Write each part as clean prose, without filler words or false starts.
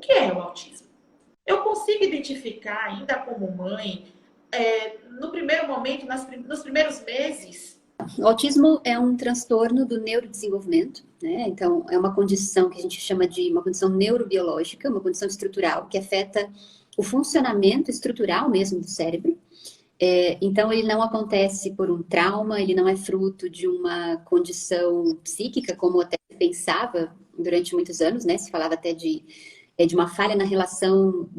que é o autismo? Eu consigo identificar ainda como mãe, no primeiro momento, nos primeiros meses? O autismo é um transtorno do neurodesenvolvimento, né? Então, é uma condição que a gente chama de uma condição neurobiológica, uma condição estrutural que afeta o funcionamento estrutural mesmo do cérebro. Então, ele não acontece por um trauma, ele não é fruto de uma condição psíquica, como até se pensava durante muitos anos, né? Se falava até de uma falha na relação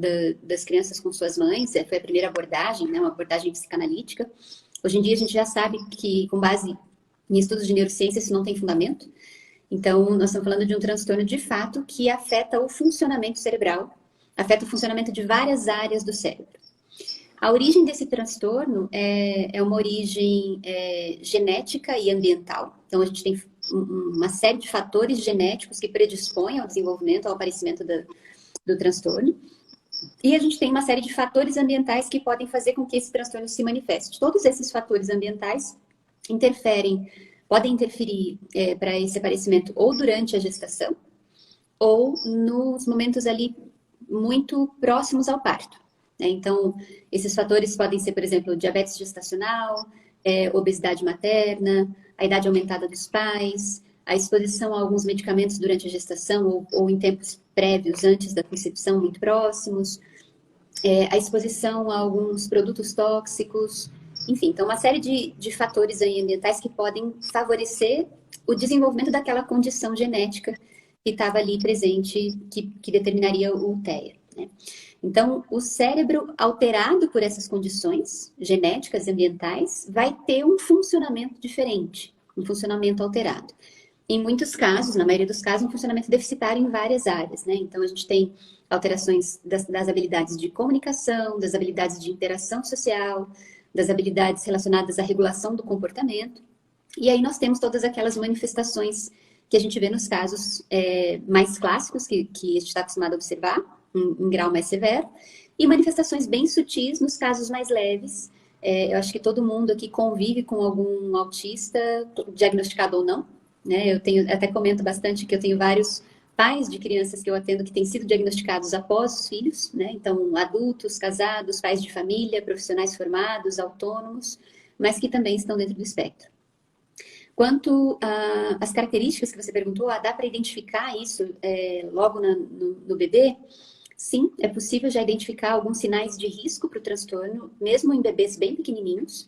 das crianças com suas mães. Foi a primeira abordagem, né? Uma abordagem psicanalítica. Hoje em dia, a gente já sabe que, com base em estudos de neurociência, isso não tem fundamento. Então, nós estamos falando de um transtorno, de fato, que afeta o funcionamento cerebral, afeta o funcionamento de várias áreas do cérebro. A origem desse transtorno é uma origem genética e ambiental. Então, a gente tem uma série de fatores genéticos que predispõem ao desenvolvimento, ao aparecimento do transtorno. E a gente tem uma série de fatores ambientais que podem fazer com que esse transtorno se manifeste. Todos esses fatores ambientais podem interferir para esse aparecimento ou durante a gestação, ou nos momentos ali muito próximos ao parto. Então, esses fatores podem ser, por exemplo, diabetes gestacional, obesidade materna, a idade aumentada dos pais, a exposição a alguns medicamentos durante a gestação ou em tempos prévios, antes da concepção, muito próximos, a exposição a alguns produtos tóxicos, enfim, então uma série de fatores aí ambientais que podem favorecer o desenvolvimento daquela condição genética que estava ali presente, que determinaria o TEA, né? Então, o cérebro alterado por essas condições genéticas e ambientais vai ter um funcionamento diferente, um funcionamento alterado. Em muitos casos, na maioria dos casos, um funcionamento deficitário em várias áreas, né? Então, a gente tem alterações das habilidades de comunicação, das habilidades de interação social, das habilidades relacionadas à regulação do comportamento. E aí nós temos todas aquelas manifestações que a gente vê nos casos mais clássicos, que a gente está acostumado a observar, em grau mais severo, e manifestações bem sutis nos casos mais leves. Eu acho que todo mundo aqui convive com algum autista, diagnosticado ou não, né? Até comento bastante que eu tenho vários pais de crianças que eu atendo que têm sido diagnosticados após os filhos, né? Então, adultos, casados, pais de família, profissionais formados, autônomos, mas que também estão dentro do espectro. Quanto às características que você perguntou, dá para identificar isso logo no bebê? Sim, é possível já identificar alguns sinais de risco para o transtorno, mesmo em bebês bem pequenininhos,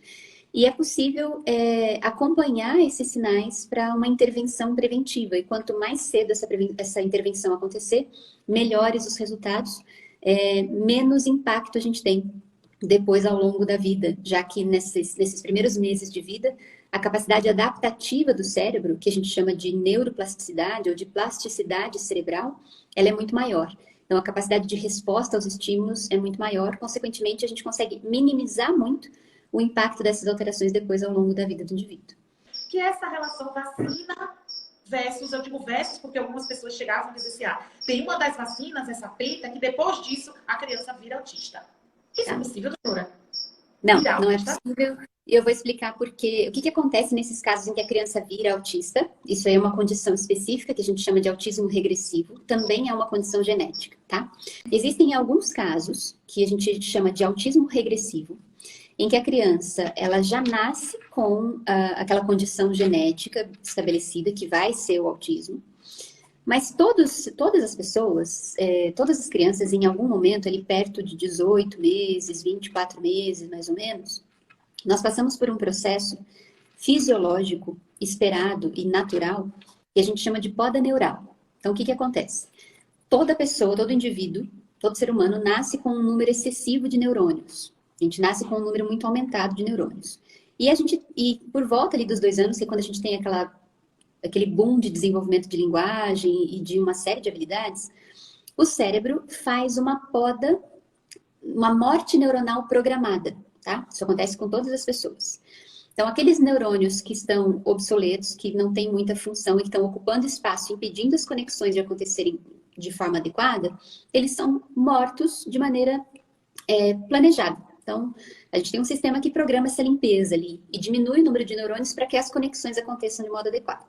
e é possível acompanhar esses sinais para uma intervenção preventiva, e quanto mais cedo essa intervenção acontecer, melhores os resultados, menos impacto a gente tem depois ao longo da vida, já que nesses primeiros meses de vida, a capacidade adaptativa do cérebro, que a gente chama de neuroplasticidade ou de plasticidade cerebral, ela é muito maior. Então, a capacidade de resposta aos estímulos é muito maior, consequentemente, a gente consegue minimizar muito o impacto dessas alterações depois ao longo da vida do indivíduo. Que é essa relação vacina versus, eu digo versus porque algumas pessoas chegavam e diziam assim, tem uma das vacinas, essa preta, que depois disso a criança vira autista. Isso é possível, doutora? Não, não é possível. E eu vou explicar o que acontece nesses casos em que a criança vira autista. Isso aí é uma condição específica que a gente chama de autismo regressivo. Também é uma condição genética, tá? Existem alguns casos que a gente chama de autismo regressivo, em que a criança ela já nasce com aquela condição genética estabelecida, que vai ser o autismo. Mas todas as pessoas, todas as crianças, em algum momento, ali perto de 18 meses, 24 meses, mais ou menos, nós passamos por um processo fisiológico, esperado e natural, que a gente chama de poda neural. Então, o que acontece? Toda pessoa, todo indivíduo, todo ser humano nasce com um número excessivo de neurônios. A gente nasce com um número muito aumentado de neurônios. E por volta ali dos 2 anos, que é quando a gente tem aquele boom de desenvolvimento de linguagem e de uma série de habilidades, o cérebro faz uma poda, uma morte neuronal programada, tá? Isso acontece com todas as pessoas. Então, aqueles neurônios que estão obsoletos, que não têm muita função e que estão ocupando espaço, impedindo as conexões de acontecerem de forma adequada, eles são mortos de maneira planejada. Então, a gente tem um sistema que programa essa limpeza ali e diminui o número de neurônios para que as conexões aconteçam de modo adequado.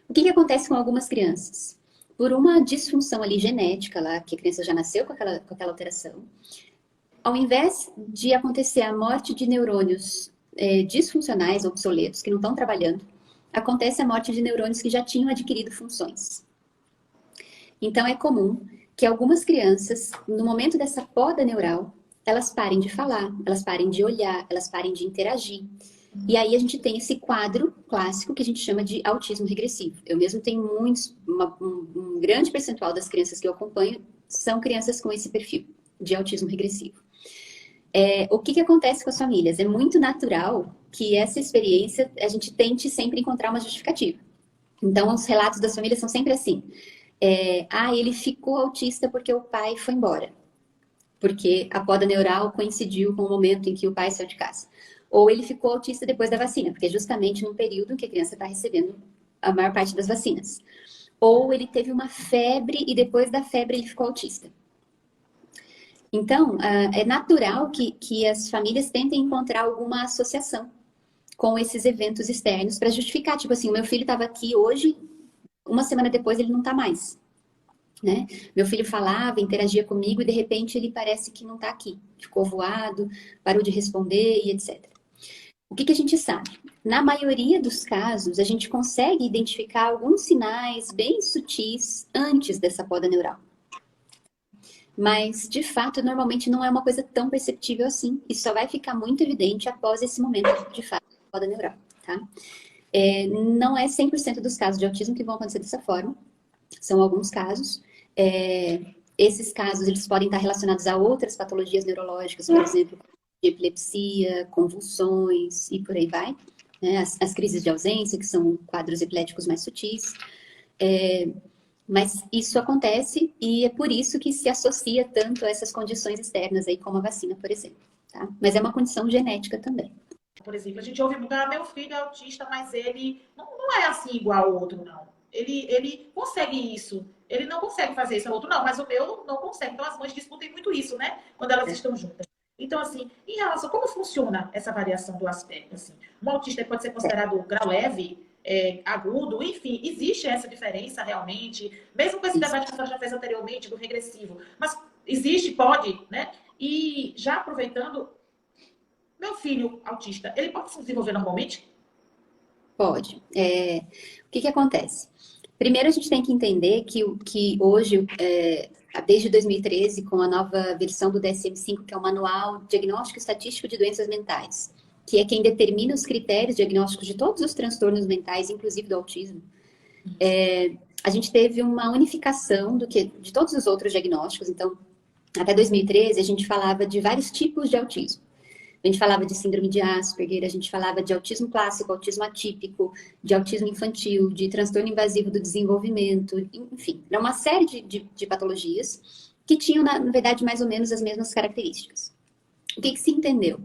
O que acontece com algumas crianças? por uma disfunção ali genética lá, que a criança já nasceu com aquela alteração, ao invés de acontecer a morte de neurônios disfuncionais, obsoletos, que não estão trabalhando, acontece a morte de neurônios que já tinham adquirido funções. Então, é comum que algumas crianças, no momento dessa poda neural, elas parem de falar, elas parem de olhar, elas parem de interagir. E aí a gente tem esse quadro clássico que a gente chama de autismo regressivo. Eu mesmo tenho um grande percentual das crianças que eu acompanho são crianças com esse perfil de autismo regressivo. O que acontece com as famílias? É muito natural que essa experiência a gente tente sempre encontrar uma justificativa. Então, os relatos das famílias são sempre assim. Ele ficou autista porque o pai foi embora. Porque a poda neural coincidiu com o momento em que o pai saiu de casa. Ou ele ficou autista depois da vacina, porque é justamente num período em que a criança está recebendo a maior parte das vacinas. Ou ele teve uma febre e depois da febre ele ficou autista. Então, é natural que as famílias tentem encontrar alguma associação com esses eventos externos para justificar. Tipo assim, o meu filho estava aqui hoje, uma semana depois ele não está mais. Né? Meu filho falava, interagia comigo e de repente ele parece que não está aqui. Ficou voado, parou de responder e etc. O que a gente sabe? Na maioria dos casos, a gente consegue identificar alguns sinais bem sutis antes dessa poda neural. Mas, de fato, normalmente não é uma coisa tão perceptível assim. E só vai ficar muito evidente após esse momento, de fato, da poda neural. Tá? Não é 100% dos casos de autismo que vão acontecer dessa forma. São alguns casos. Esses casos, eles podem estar relacionados a outras patologias neurológicas, por exemplo, de epilepsia, convulsões e por aí vai. Né? As crises de ausência, que são quadros epiléticos mais sutis. Mas isso acontece e é por isso que se associa tanto a essas condições externas aí, como a vacina, por exemplo. Tá? Mas é uma condição genética também. Por exemplo, a gente ouve muito, meu filho é autista, mas ele não é assim igual ao outro, não. Ele consegue isso. Ele não consegue fazer isso ao outro, não, mas o meu não consegue. Então, as mães discutem muito isso, né? Quando elas estão juntas. Então, assim, em relação a como funciona essa variação do aspecto, assim, um autista pode ser considerado grau leve, agudo, enfim, existe essa diferença realmente, mesmo com esse debate que a senhora já fez anteriormente do regressivo, mas existe, pode, né? E já aproveitando, meu filho autista, ele pode se desenvolver normalmente? Pode. O que acontece? Primeiro, a gente tem que entender que hoje, desde 2013, com a nova versão do DSM-5, que é o Manual Diagnóstico Estatístico de Doenças Mentais, que é quem determina os critérios diagnósticos de todos os transtornos mentais, inclusive do autismo, a gente teve uma unificação de todos os outros diagnósticos. Então, até 2013, a gente falava de vários tipos de autismo. A gente falava de síndrome de Asperger, a gente falava de autismo clássico, autismo atípico, de autismo infantil, de transtorno invasivo do desenvolvimento, enfim, era uma série de patologias que tinham, na verdade, mais ou menos as mesmas características. O que se entendeu?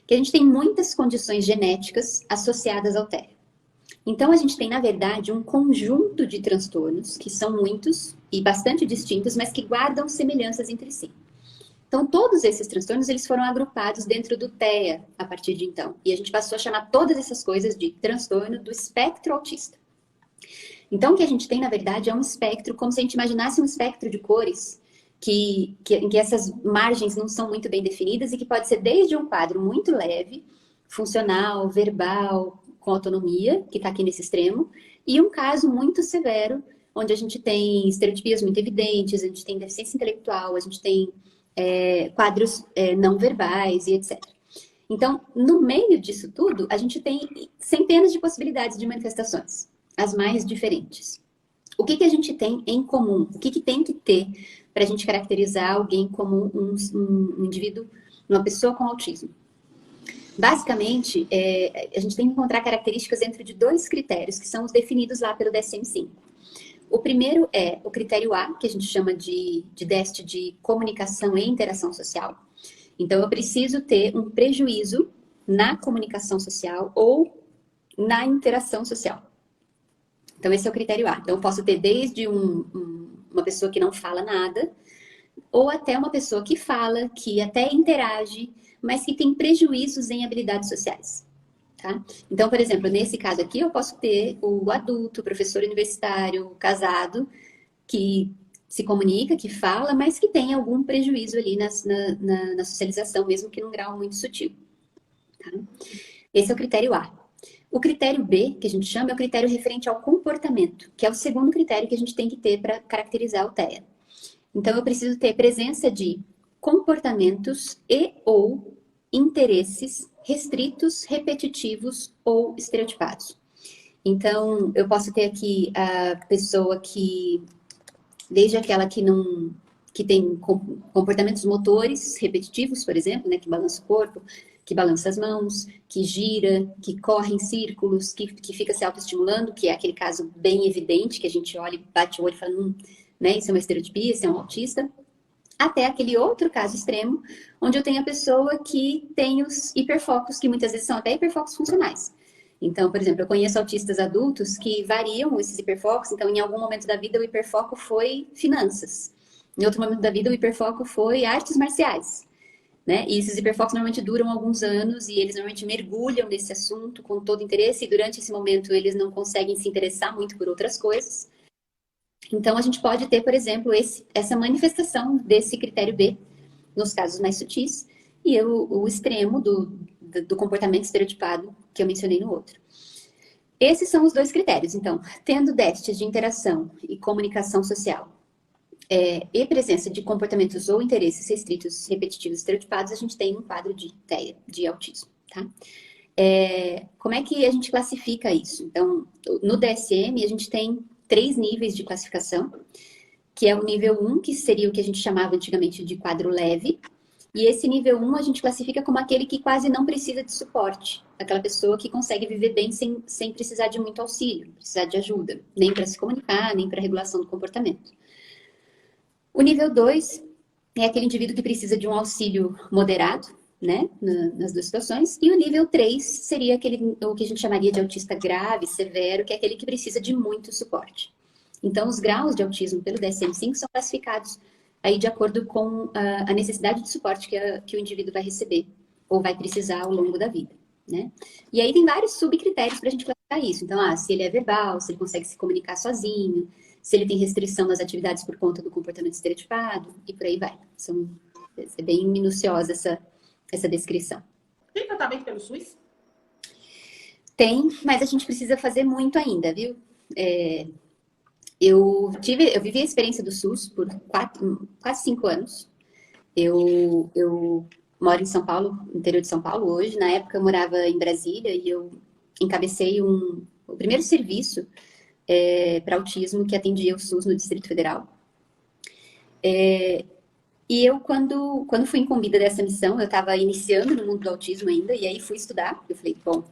Que a gente tem muitas condições genéticas associadas ao TEA. Então, a gente tem, na verdade, um conjunto de transtornos, que são muitos e bastante distintos, mas que guardam semelhanças entre si. Então, todos esses transtornos, eles foram agrupados dentro do TEA a partir de então. E a gente passou a chamar todas essas coisas de transtorno do espectro autista. Então, o que a gente tem, na verdade, é um espectro, como se a gente imaginasse um espectro de cores, em que essas margens não são muito bem definidas e que pode ser desde um quadro muito leve, funcional, verbal, com autonomia, que está aqui nesse extremo, e um caso muito severo, onde a gente tem estereotipias muito evidentes, a gente tem deficiência intelectual, a gente tem quadros não verbais e etc. Então, no meio disso tudo, a gente tem centenas de possibilidades de manifestações, as mais diferentes. O que a gente tem em comum? O que tem que ter para a gente caracterizar alguém como um indivíduo, uma pessoa com autismo? Basicamente, a gente tem que encontrar características dentro de dois critérios, que são os definidos lá pelo DSM-5. O primeiro é o critério A, que a gente chama de déficit de comunicação e interação social. Então, eu preciso ter um prejuízo na comunicação social ou na interação social. Então, esse é o critério A. Então, eu posso ter desde uma pessoa que não fala nada, ou até uma pessoa que fala, que até interage, mas que tem prejuízos em habilidades sociais. Tá? Então, por exemplo, nesse caso aqui, eu posso ter o adulto, o professor universitário, o casado, que se comunica, que fala, mas que tem algum prejuízo ali na socialização, mesmo que num grau muito sutil. Tá? Esse é o critério A. O critério B, que a gente chama, é o critério referente ao comportamento, que é o segundo critério que a gente tem que ter para caracterizar o TEA. Então, eu preciso ter presença de comportamentos e ou interesses restritos, repetitivos ou estereotipados. Então, eu posso ter aqui a pessoa que, desde aquela que tem comportamentos motores repetitivos, por exemplo, né, que balança o corpo, que balança as mãos, que gira, que corre em círculos, que fica se autoestimulando, que é aquele caso bem evidente, que a gente olha, bate o olho e fala, né, isso é uma estereotipia, isso é um autista. Até aquele outro caso extremo, onde eu tenho a pessoa que tem os hiperfocos, que muitas vezes são até hiperfocos funcionais. Então, por exemplo, eu conheço autistas adultos que variam esses hiperfocos. Então, em algum momento da vida, o hiperfoco foi finanças. Em outro momento da vida, o hiperfoco foi artes marciais. Né? E esses hiperfocos normalmente duram alguns anos e eles normalmente mergulham nesse assunto com todo interesse. E durante esse momento, eles não conseguem se interessar muito por outras coisas. Então, a gente pode ter, por exemplo, essa manifestação desse critério B, nos casos mais sutis, e o extremo do comportamento estereotipado que eu mencionei no outro. Esses são os dois critérios. Então, tendo déficits de interação e comunicação social e presença de comportamentos ou interesses restritos, repetitivos, estereotipados, a gente tem um quadro de TEA, de autismo, tá? Como é que a gente classifica isso? Então, no DSM, a gente tem 3 níveis de classificação, que é o nível 1, que seria o que a gente chamava antigamente de quadro leve, e esse nível 1 a gente classifica como aquele que quase não precisa de suporte, aquela pessoa que consegue viver bem sem precisar de muito auxílio, precisar de ajuda, nem para se comunicar, nem para regulação do comportamento. O nível 2 é aquele indivíduo que precisa de um auxílio moderado, né, nas duas situações, e o nível 3 seria o que a gente chamaria de autista grave, severo, que é aquele que precisa de muito suporte. Então, os graus de autismo pelo DSM-5 são classificados aí de acordo com a necessidade de suporte que o indivíduo vai receber ou vai precisar ao longo da vida, né? E aí tem vários subcritérios para a gente classificar isso. Então, se ele é verbal, se ele consegue se comunicar sozinho, se ele tem restrição nas atividades por conta do comportamento estereotipado, e por aí vai. É bem minuciosa essa descrição. Tem tratamento pelo SUS? Tem, mas a gente precisa fazer muito ainda, viu? Eu vivi a experiência do SUS por quase 5 anos. Eu moro em São Paulo, interior de São Paulo hoje. Na época eu morava em Brasília e eu encabecei o primeiro serviço para autismo que atendia o SUS no Distrito Federal. E eu, quando fui incumbida dessa missão, eu estava iniciando no mundo do autismo ainda, e aí fui estudar. Eu falei, bom,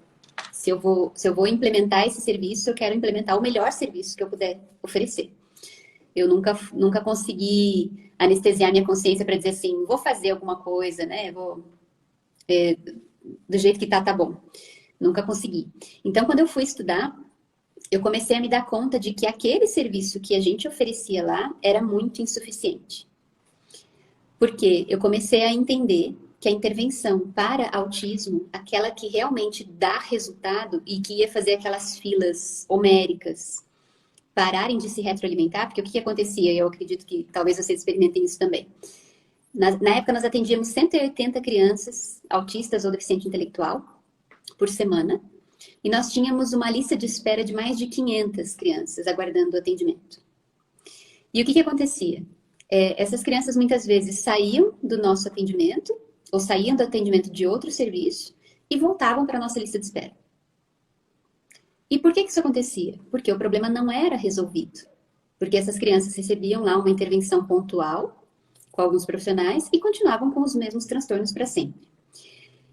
se eu vou implementar esse serviço, eu quero implementar o melhor serviço que eu puder oferecer. Eu nunca consegui anestesiar minha consciência para dizer assim, vou fazer alguma coisa, né? Do jeito que tá bom. Nunca consegui. Então, quando eu fui estudar, eu comecei a me dar conta de que aquele serviço que a gente oferecia lá era muito insuficiente. Porque eu comecei a entender que a intervenção para autismo, aquela que realmente dá resultado e que ia fazer aquelas filas homéricas pararem de se retroalimentar, porque o que acontecia, eu acredito que talvez vocês experimentem isso também. Na época, nós atendíamos 180 crianças autistas ou deficiente intelectual por semana, e nós tínhamos uma lista de espera de mais de 500 crianças aguardando o atendimento. E o que acontecia? Essas crianças muitas vezes saíam do nosso atendimento, ou saíam do atendimento de outro serviço, e voltavam para a nossa lista de espera. E por que isso acontecia? Porque o problema não era resolvido. Porque essas crianças recebiam lá uma intervenção pontual, com alguns profissionais, e continuavam com os mesmos transtornos para sempre.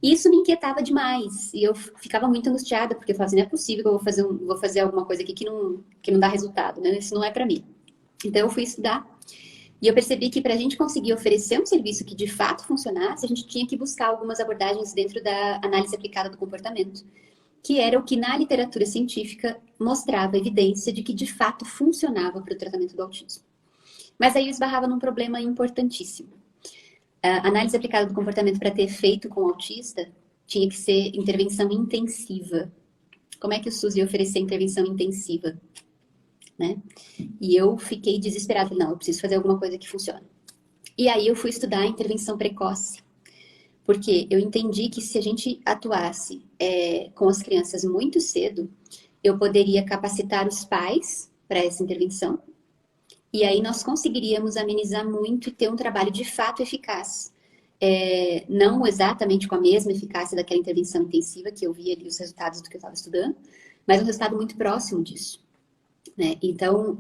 E isso me inquietava demais, e eu ficava muito angustiada, porque eu falava assim, não é possível que eu vou fazer alguma coisa aqui que não dá resultado, né? Isso não é para mim. Então eu fui estudar, e eu percebi que para a gente conseguir oferecer um serviço que de fato funcionasse, a gente tinha que buscar algumas abordagens dentro da análise aplicada do comportamento, que era o que na literatura científica mostrava evidência de que de fato funcionava para o tratamento do autismo. Mas aí eu esbarrava num problema importantíssimo. A análise aplicada do comportamento para ter efeito com o autista tinha que ser intervenção intensiva. Como é que o SUS ia oferecer intervenção intensiva? né? E eu fiquei desesperada. Não, eu preciso fazer alguma coisa que funcione. E aí eu fui estudar a intervenção precoce. Porque eu entendi que se a gente atuasse com as crianças muito cedo, eu poderia capacitar os pais para essa intervenção. E aí nós conseguiríamos amenizar muito e ter um trabalho de fato eficaz. Não exatamente com a mesma eficácia daquela intervenção intensiva, que eu vi ali os resultados do que eu estava estudando, mas um resultado muito próximo disso. Né? Então,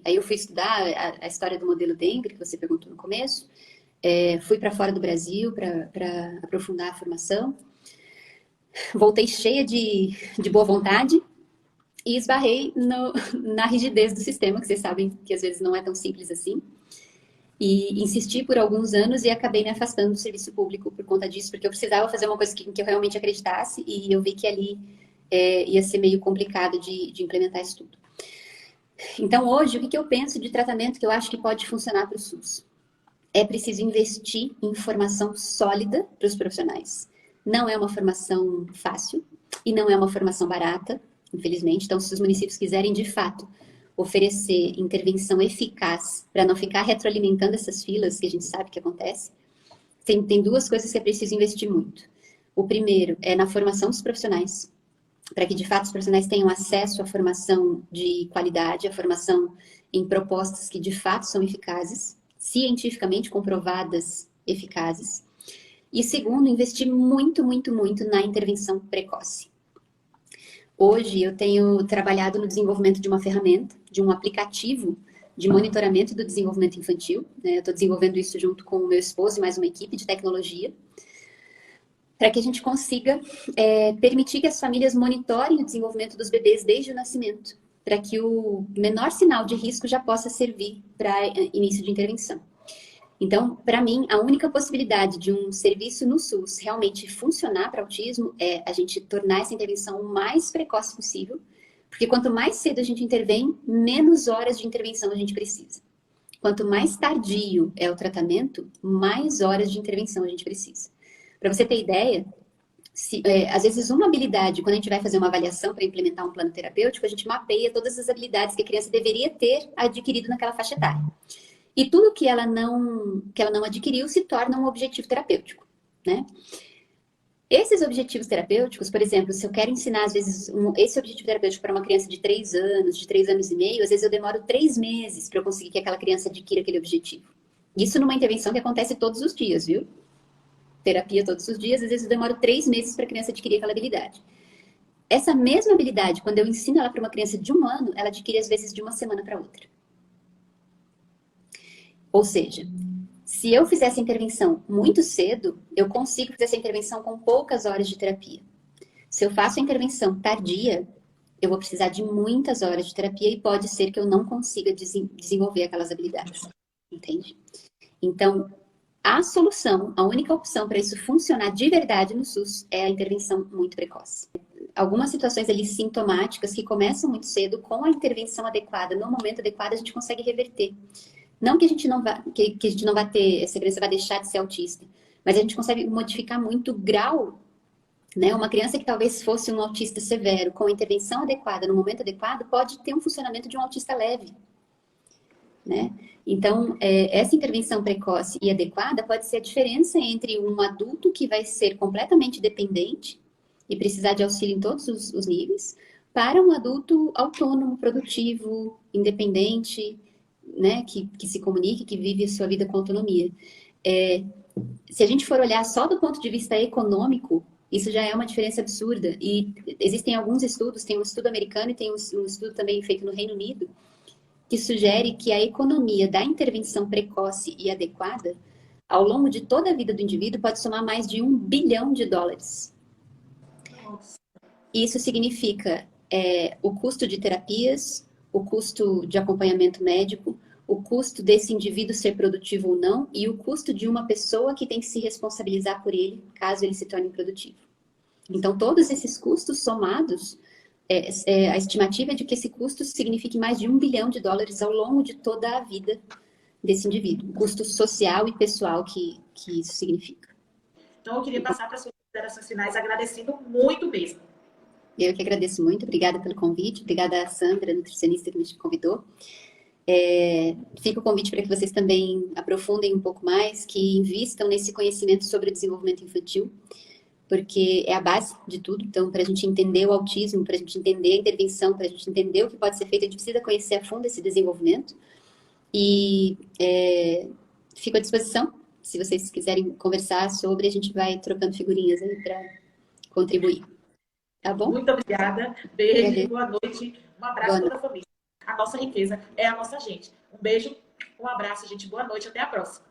aí eu fui estudar a história do modelo Dengue, que você perguntou no começo, fui para fora do Brasil para aprofundar a formação, voltei cheia de boa vontade e esbarrei na rigidez do sistema, que vocês sabem que às vezes não é tão simples assim. E insisti por alguns anos e acabei me afastando do serviço público por conta disso, porque eu precisava fazer uma coisa que eu realmente acreditasse e eu vi que ali ia ser meio complicado de implementar isso tudo. Então, hoje, o que eu penso de tratamento que eu acho que pode funcionar para o SUS? É preciso investir em formação sólida para os profissionais. Não é uma formação fácil e não é uma formação barata, infelizmente. Então, se os municípios quiserem, de fato, oferecer intervenção eficaz para não ficar retroalimentando essas filas que a gente sabe que acontece, tem duas coisas que é preciso investir muito. O primeiro é na formação dos profissionais, para que, de fato, os profissionais tenham acesso à formação de qualidade, à formação em propostas que, de fato, são eficazes, cientificamente comprovadas eficazes. E segundo, investir muito, muito, muito na intervenção precoce. Hoje eu tenho trabalhado no desenvolvimento de uma ferramenta, de um aplicativo de monitoramento do desenvolvimento infantil. Né? Eu estou desenvolvendo isso junto com o meu esposo e mais uma equipe de tecnologia, para que a gente consiga permitir que as famílias monitorem o desenvolvimento dos bebês desde o nascimento, para que o menor sinal de risco já possa servir para início de intervenção. Então, para mim, a única possibilidade de um serviço no SUS realmente funcionar para autismo é a gente tornar essa intervenção o mais precoce possível, porque quanto mais cedo a gente intervém, menos horas de intervenção a gente precisa. Quanto mais tardio é o tratamento, mais horas de intervenção a gente precisa. Para você ter ideia, às vezes uma habilidade, quando a gente vai fazer uma avaliação para implementar um plano terapêutico, a gente mapeia todas as habilidades que a criança deveria ter adquirido naquela faixa etária. E tudo que ela não adquiriu se torna um objetivo terapêutico, né? Esses objetivos terapêuticos, por exemplo, se eu quero ensinar, às vezes, esse objetivo terapêutico para uma criança de 3 anos, de 3 anos e meio, às vezes eu demoro 3 meses para eu conseguir que aquela criança adquira aquele objetivo. Isso numa intervenção que acontece todos os dias, viu? Terapia todos os dias, às vezes eu demoro 3 meses para a criança adquirir aquela habilidade. Essa mesma habilidade, quando eu ensino ela para uma criança de 1 ano, ela adquire, às vezes, de uma semana para outra. Ou seja, se eu fizer essa intervenção muito cedo, eu consigo fazer essa intervenção com poucas horas de terapia. Se eu faço a intervenção tardia, eu vou precisar de muitas horas de terapia e pode ser que eu não consiga desenvolver aquelas habilidades. Entende? Então, a solução, a única opção para isso funcionar de verdade no SUS é a intervenção muito precoce. Algumas situações ali sintomáticas que começam muito cedo, com a intervenção adequada, no momento adequado, a gente consegue reverter. Não que a gente não vá, que a gente não vai ter, essa criança vai deixar de ser autista, mas a gente consegue modificar muito o grau, né? Uma criança que talvez fosse um autista severo, com a intervenção adequada, no momento adequado, pode ter um funcionamento de um autista leve, né? Então, essa intervenção precoce e adequada pode ser a diferença entre um adulto que vai ser completamente dependente e precisar de auxílio em todos os níveis, para um adulto autônomo, produtivo, independente, né, que se comunique, que vive a sua vida com autonomia. Se a gente for olhar só do ponto de vista econômico, isso já é uma diferença absurda. E existem alguns estudos, tem um estudo americano e tem um estudo também feito no Reino Unido, que sugere que a economia da intervenção precoce e adequada, ao longo de toda a vida do indivíduo, pode somar mais de US$ 1 bilhão. Nossa. Isso significa o custo de terapias, o custo de acompanhamento médico, o custo desse indivíduo ser produtivo ou não, e o custo de uma pessoa que tem que se responsabilizar por ele, caso ele se torne improdutivo. Então, todos esses custos somados, a estimativa é de que esse custo signifique mais de US$ 1 bilhão ao longo de toda a vida desse indivíduo. O custo social e pessoal que isso significa. Então, eu queria passar para as suas considerações finais agradecendo muito mesmo. Eu que agradeço muito. Obrigada pelo convite. Obrigada a Sandra, nutricionista, que me convidou. Fica o convite para que vocês também aprofundem um pouco mais, que invistam nesse conhecimento sobre o desenvolvimento infantil, porque é a base de tudo. Então, para a gente entender o autismo, para a gente entender a intervenção, para a gente entender o que pode ser feito, a gente precisa conhecer a fundo esse desenvolvimento. E fico à disposição. Se vocês quiserem conversar sobre, a gente vai trocando figurinhas aí para contribuir. Tá bom? Muito obrigada. Beijo, Agradeço. boa noite. Um abraço a toda a família. A nossa riqueza é a nossa gente. Um beijo, um abraço, gente. Boa noite. Até a próxima.